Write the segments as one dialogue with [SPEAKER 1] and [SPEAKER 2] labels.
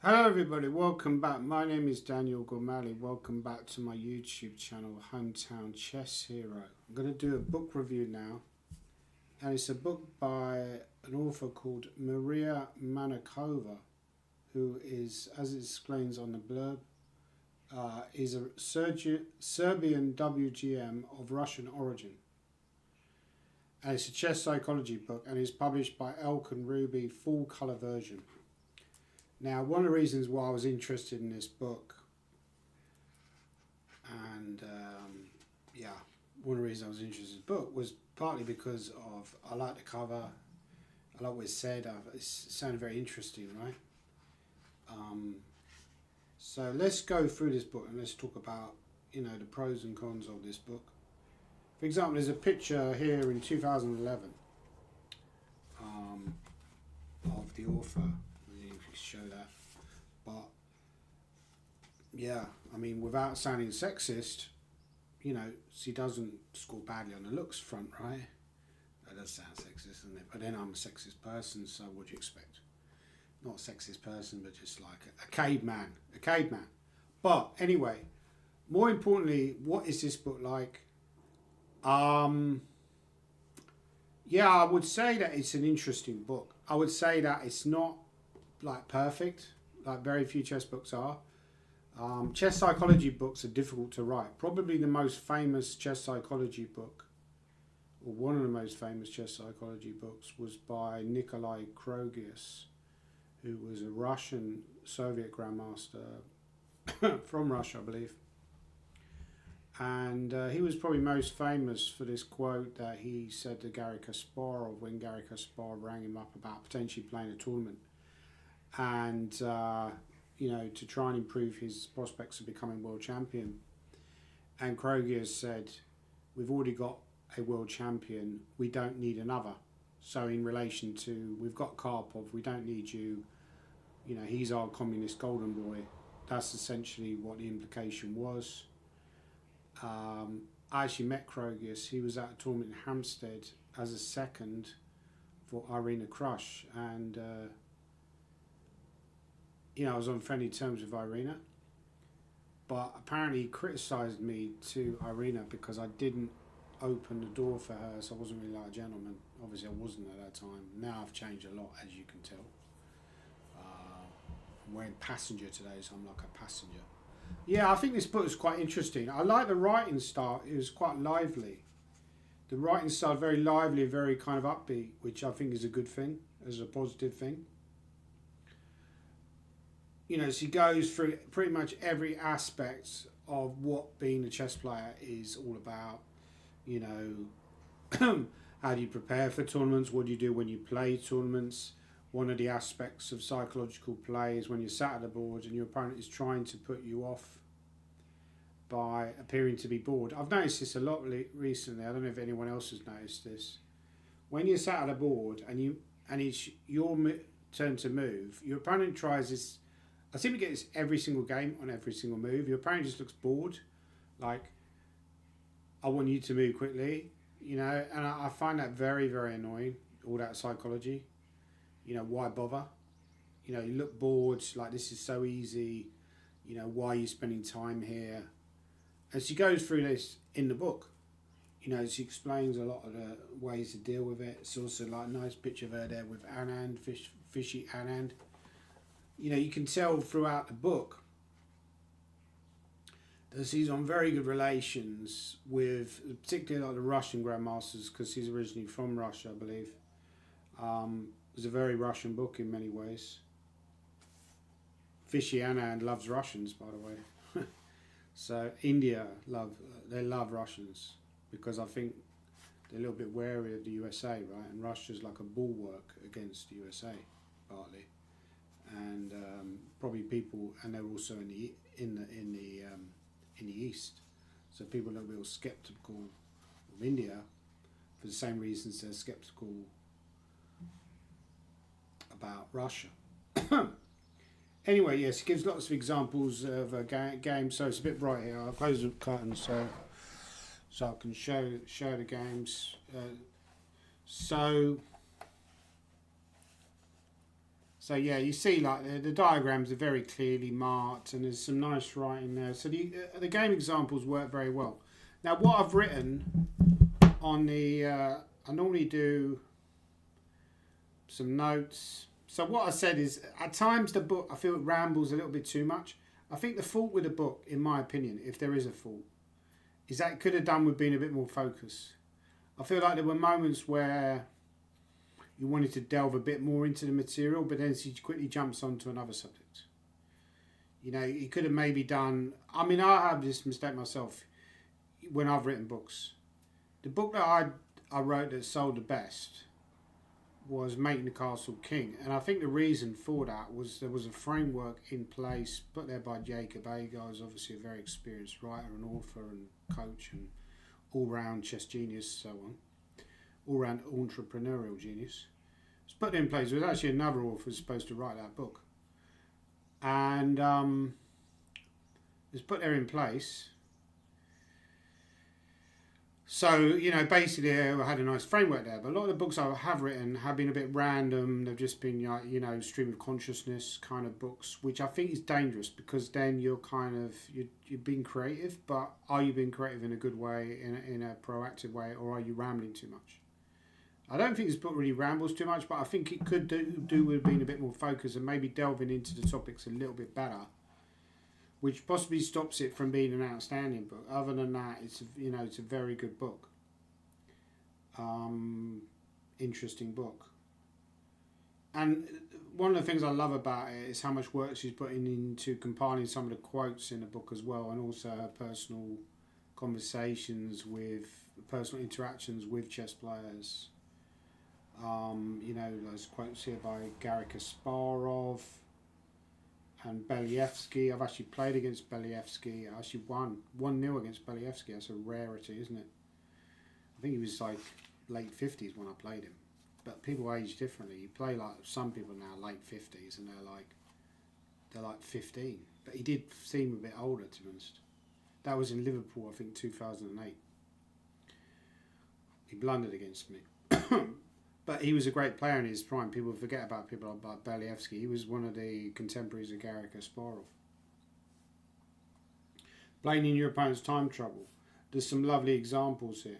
[SPEAKER 1] Hello everybody, welcome back. My name is Daniel Gormali. Welcome back to my YouTube channel, Hometown Chess Hero. I'm going to do a book review now. And it's a book by an author called Maria Manakova, who is, as it explains on the blurb, is a Serbian WGM of Russian origin. And it's a chess psychology book and is published by Elk and Ruby, full colour version. Now, one of the reasons why I was interested in this book, and one of the reasons I was interested in this book was partly because of, I like the cover, I like what it said, it sounded very interesting, right? So let's go through this book and let's talk about, the pros and cons of this book. For example, there's a picture here in 2011 of the author. Show that, but yeah, I mean, without sounding sexist, she doesn't score badly on the looks front, right? That does sound sexist, doesn't it? But then I'm a sexist person, so what do you expect? Not a sexist person, but just like a caveman, But anyway, more importantly, what is this book like? Yeah, I would say that it's an interesting book. I would say that it's not like perfect, like very few chess books are. Chess psychology books are difficult to write. Probably the most famous chess psychology book, or one of the most famous chess psychology books, was by Nikolai Krogius, who was a Russian Soviet grandmaster from Russia, I believe. And he was probably most famous for this quote that he said to Garry Kasparov when Garry Kasparov rang him up about potentially playing a tournament. And, to try and improve his prospects of becoming world champion. And Krogius said, we've already got a world champion, we don't need another. So in relation to, we've got Karpov, we don't need you, he's our communist golden boy. That's essentially what the implication was. I actually met Krogius. He was at a tournament in Hampstead as a second for Irina Krush, and I was on friendly terms with Irina, but apparently he criticised me to Irina because I didn't open the door for her, so I wasn't really like a gentleman. Obviously I wasn't at that time. Now I've changed a lot, as you can tell. I'm wearing passenger today, so I'm like a passenger. Yeah, I think this book is quite interesting. I like the writing style. It was quite lively. The writing style, very lively, very kind of upbeat, which I think is a good thing, is a positive thing. She goes through pretty much every aspect of what being a chess player is all about. How do you prepare for tournaments? What do you do when you play tournaments? One of the aspects of psychological play is when you're sat at the board and your opponent is trying to put you off by appearing to be bored. I've noticed this a lot recently. I don't know if anyone else has noticed this. When you're sat at a board and it's your turn to move, your opponent tries this. I seem to get this every single game on every single move. Your opponent just looks bored, like, I want you to move quickly, and I find that very, very annoying, all that psychology. Why bother? You look bored, like, this is so easy, why are you spending time here? And she goes through this in the book. She explains a lot of the ways to deal with it. It's also like a nice picture of her there with Anand, fishy Anand. You can tell throughout the book that she's on very good relations with, particularly like the Russian grandmasters, because she's originally from Russia, I believe. It's a very Russian book in many ways. Fishy Anand loves Russians, by the way. So India they love Russians because I think they're a little bit wary of the USA, right? And Russia's like a bulwark against the USA, partly. And probably people, and they're also in the East, so people are a little bit skeptical of India for the same reasons they're skeptical about Russia. Anyway, yes, it gives lots of examples of a game. So it's a bit bright here. I'll close the curtain so I can show the games. So So yeah, you see like the diagrams are very clearly marked, and there's some nice writing there. So the game examples work very well. Now what I've written on the I normally do some notes. So what I said is at times the book I feel it rambles a little bit too much. I think the fault with the book, in my opinion, if there is a fault, is that it could have done with being a bit more focused. I feel like there were moments where you wanted to delve a bit more into the material, but then she quickly jumps onto another subject. You know, you could have maybe done. I mean, I have this mistake myself when I've written books. The book that I wrote that sold the best was Making the Castle King, and I think the reason for that was there was a framework in place put there by Jacob Agar, who's obviously a very experienced writer and author and coach and all-round chess genius, so on, all-round entrepreneurial genius. It's put in place. There was actually another author who's supposed to write that book, and it's put there in place. So, you know, basically I had a nice framework there, but a lot of the books I have written have been a bit random. They've just been, you know, stream of consciousness kind of books, which I think is dangerous because then you're kind of, you're being creative, but are you being creative in a good way, in a proactive way, or are you rambling too much? I don't think this book really rambles too much, but I think it could do with being a bit more focused and maybe delving into the topics a little bit better, which possibly stops it from being an outstanding book. Other than that, it's a very good book. Interesting book. And one of the things I love about it is how much work she's putting into compiling some of the quotes in the book as well, and also her personal conversations with personal interactions with chess players. There's quotes here by Garry Kasparov and Believsky. I've actually played against Believsky. I actually won 1-0 against Believsky. That's a rarity, isn't it? I think he was like late 50s when I played him. But people age differently. You play like some people now late 50s and they're like 15. But he did seem a bit older, to be honest. That was in Liverpool, I think 2008. He blundered against me. But he was a great player in his prime. People forget about people like Believsky. He was one of the contemporaries of Garry Kasparov. Blaming your opponent's time trouble. There's some lovely examples here.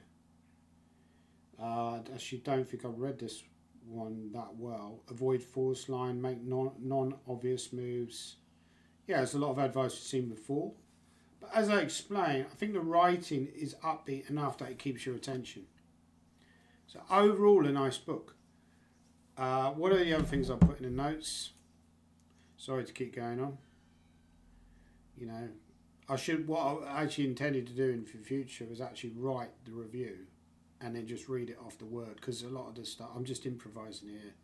[SPEAKER 1] I actually don't think I've read this one that well. Avoid force line, make non-obvious moves. Yeah, there's a lot of advice we've seen before. But as I explained, I think the writing is upbeat enough that it keeps your attention. So overall, a nice book. What are the other things I put in the notes? Sorry to keep going on. You know, what I actually intended to do in the future was actually write the review and then just read it off the word, because a lot of this stuff, I'm just improvising here.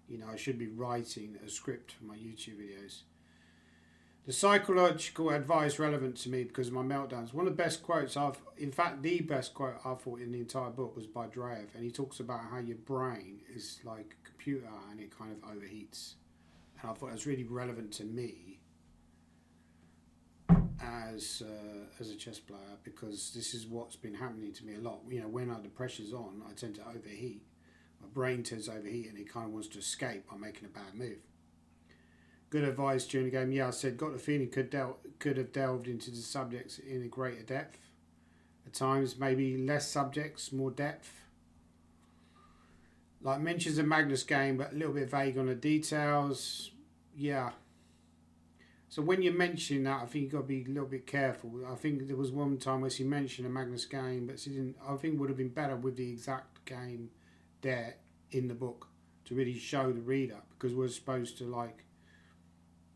[SPEAKER 1] You know, I should be writing a script for my YouTube videos. The psychological advice relevant to me because of my meltdowns. One of the best quotes the best quote I thought in the entire book was by Dreyev, and he talks about how your brain is like a computer and it kind of overheats. And I thought it was really relevant to me as a chess player, because this is what's been happening to me a lot. You know, when the pressure's on, I tend to overheat. My brain tends to overheat and it kind of wants to escape by making a bad move. Good advice during the game. Yeah, I said, got the feeling could have delved into the subjects in a greater depth. At times, maybe less subjects, more depth. Like mentions a Magnus game, but a little bit vague on the details. Yeah. So when you mention that, I think you've got to be a little bit careful. I think there was one time where she mentioned a Magnus game, but she didn't. I think it would have been better with the exact game there in the book to really show the reader, because we're supposed to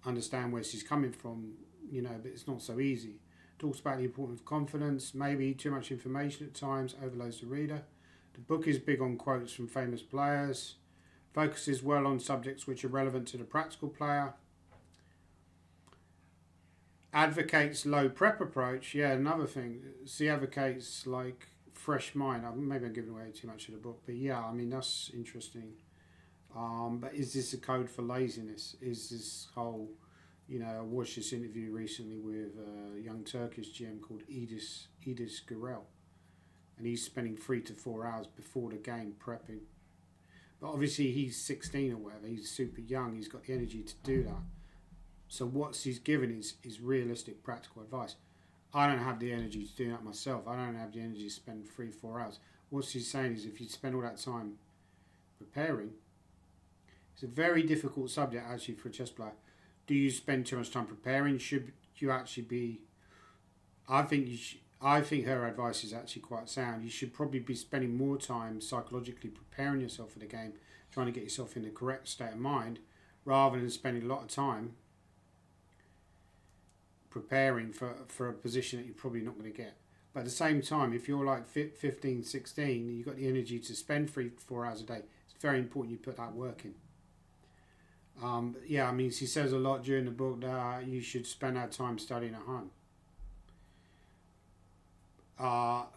[SPEAKER 1] understand where she's coming from, but it's not so easy. Talks about the importance of confidence, maybe too much information at times overloads the reader. The book is big on quotes from famous players, focuses well on subjects which are relevant to the practical player, advocates low prep approach. Yeah, another thing, she advocates fresh mind. Maybe I'm giving away too much of the book, but yeah, I mean, that's interesting. But is this a code for laziness? Is this whole, I watched this interview recently with a young Turkish GM called Edis Gürel, and he's spending 3 to 4 hours before the game prepping. But obviously he's 16 or whatever, he's super young, he's got the energy to do that. So what he's given is realistic, practical advice. I don't have the energy to do that myself. I don't have the energy to spend 3-4 hours. What he's saying is if you spend all that time preparing, it's a very difficult subject actually for a chess player. Do you spend too much time preparing? Should you actually be... I think her advice is actually quite sound. You should probably be spending more time psychologically preparing yourself for the game, trying to get yourself in the correct state of mind, rather than spending a lot of time preparing for a position that you're probably not going to get. But at the same time, if you're like 15, 16, you've got the energy to spend 3-4 hours a day, it's very important you put that work in. Yeah, I mean, she says a lot during the book that you should spend that time studying at home.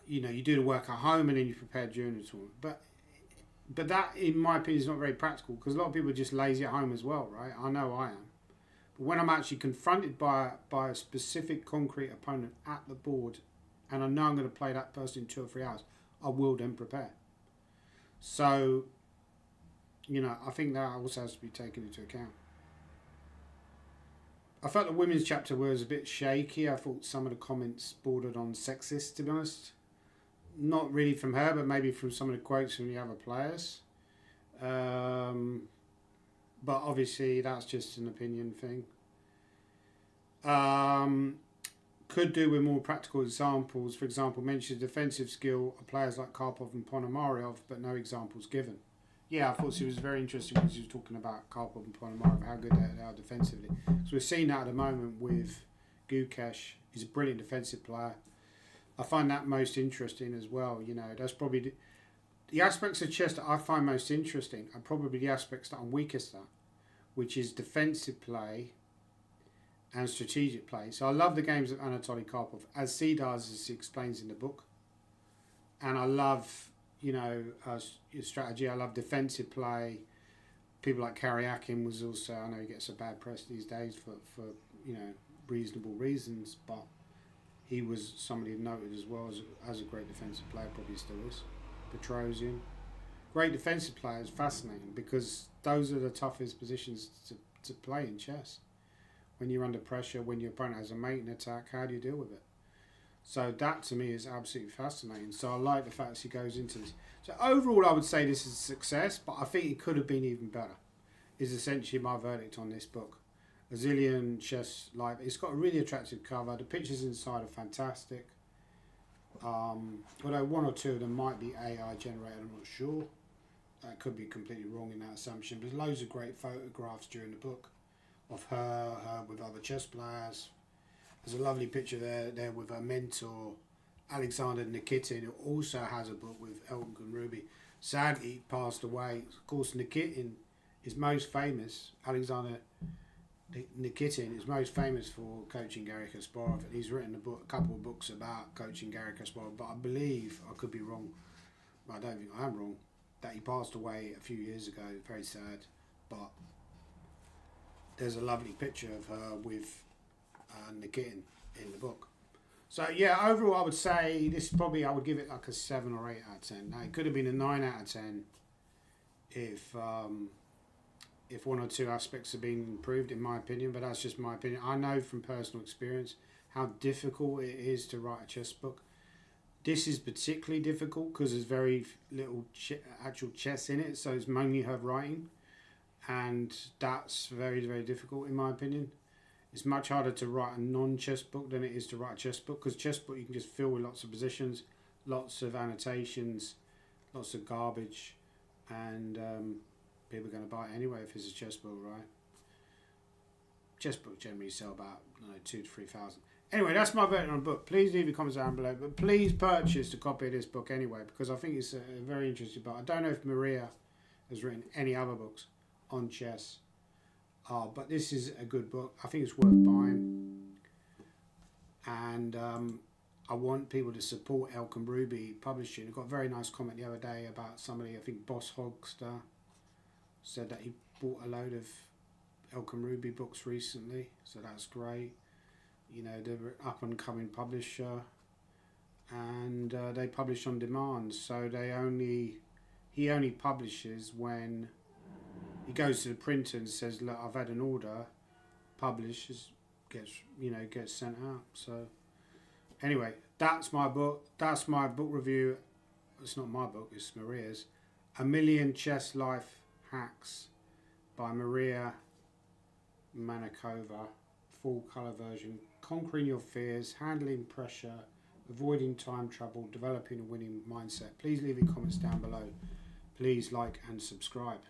[SPEAKER 1] You know, you do the work at home and then you prepare during the tournament. But that, in my opinion, is not very practical because a lot of people are just lazy at home as well, right? I know I am. But when I'm actually confronted by a specific concrete opponent at the board and I know I'm going to play that person in 2 or 3 hours, I will then prepare. So, you know, I think that also has to be taken into account. I felt the women's chapter was a bit shaky. I thought some of the comments bordered on sexist, to be honest. Not really from her, but maybe from some of the quotes from the other players. But obviously, that's just an opinion thing. Could do with more practical examples. For example, mention the defensive skill of players like Karpov and Ponomarev, but no examples given. Yeah, I thought she was very interesting when she was talking about Karpov and Ponomarev, how good they are defensively. So we're seeing that at the moment with Gukesh. He's a brilliant defensive player. I find that most interesting as well. You know, that's probably the aspects of chess that I find most interesting are probably the aspects that I'm weakest at, which is defensive play and strategic play. So I love the games of Anatoly Karpov, as he does, as he explains in the book. And I love, you know, strategy. I love defensive play. People like Karyakin was also, I know he gets a bad press these days for you know, reasonable reasons, but he was somebody noted as well as a great defensive player, probably still is. Petrosian. Great defensive player is fascinating because those are the toughest positions to play in chess. When you're under pressure, when your opponent has a mating attack, how do you deal with it? So that to me is absolutely fascinating. So I like the fact that she goes into this. So overall I would say this is a success, but I think it could have been even better, is essentially my verdict on this book. A Zillion Chess Live. It's got a really attractive cover. The pictures inside are fantastic. Although 1 or 2 of them might be AI generated, I'm not sure. I could be completely wrong in that assumption. But there's loads of great photographs during the book of her with other chess players. There's a lovely picture there with her mentor, Alexander Nikitin, who also has a book with Elton Ruby. Sadly, he passed away. Of course, Nikitin is most famous. Alexander Nikitin is most famous for coaching Garry Kasparov. And he's written a couple of books about coaching Garry Kasparov. But I believe, I could be wrong, but I don't think I am wrong, that he passed away a few years ago. Very sad. But there's a lovely picture of her with Nikitin in the book. So yeah, overall I would say this probably, I would give it like a 7 or 8 out of 10. Now it could have been a 9 out of 10 if 1 or 2 aspects have been improved, in my opinion, but that's just my opinion. I know from personal experience how difficult it is to write a chess book. This is particularly difficult because there's very little actual chess in it, so it's mainly her writing, and that's very, very difficult in my opinion. It's much harder to write a non-chess book than it is to write a chess book, because chess book you can just fill with lots of positions, lots of annotations, lots of garbage, and people are going to buy it anyway if it's a chess book, right? Chess books generally sell about 2,000 to 3,000. Anyway, that's my verdict on the book. Please leave your comments down below, but please purchase a copy of this book anyway, because I think it's a very interesting book. I don't know if Maria has written any other books on chess. But this is a good book. I think it's worth buying. And I want people to support Elkin Ruby Publishing. I got a very nice comment the other day about somebody, I think Boss Hogster, said that he bought a load of Elkin Ruby books recently. So that's great. You know, they're an up and coming publisher. And they publish on demand. So he only publishes when he goes to the printer and says, look, I've had an order, publishes, gets sent out. So anyway, that's my book. That's my book review. It's not my book, it's Maria's. A Million Chess Life Hacks by Maria Manakova. Full colour version. Conquering your fears, handling pressure, avoiding time trouble, developing a winning mindset. Please leave your comments down below. Please like and subscribe.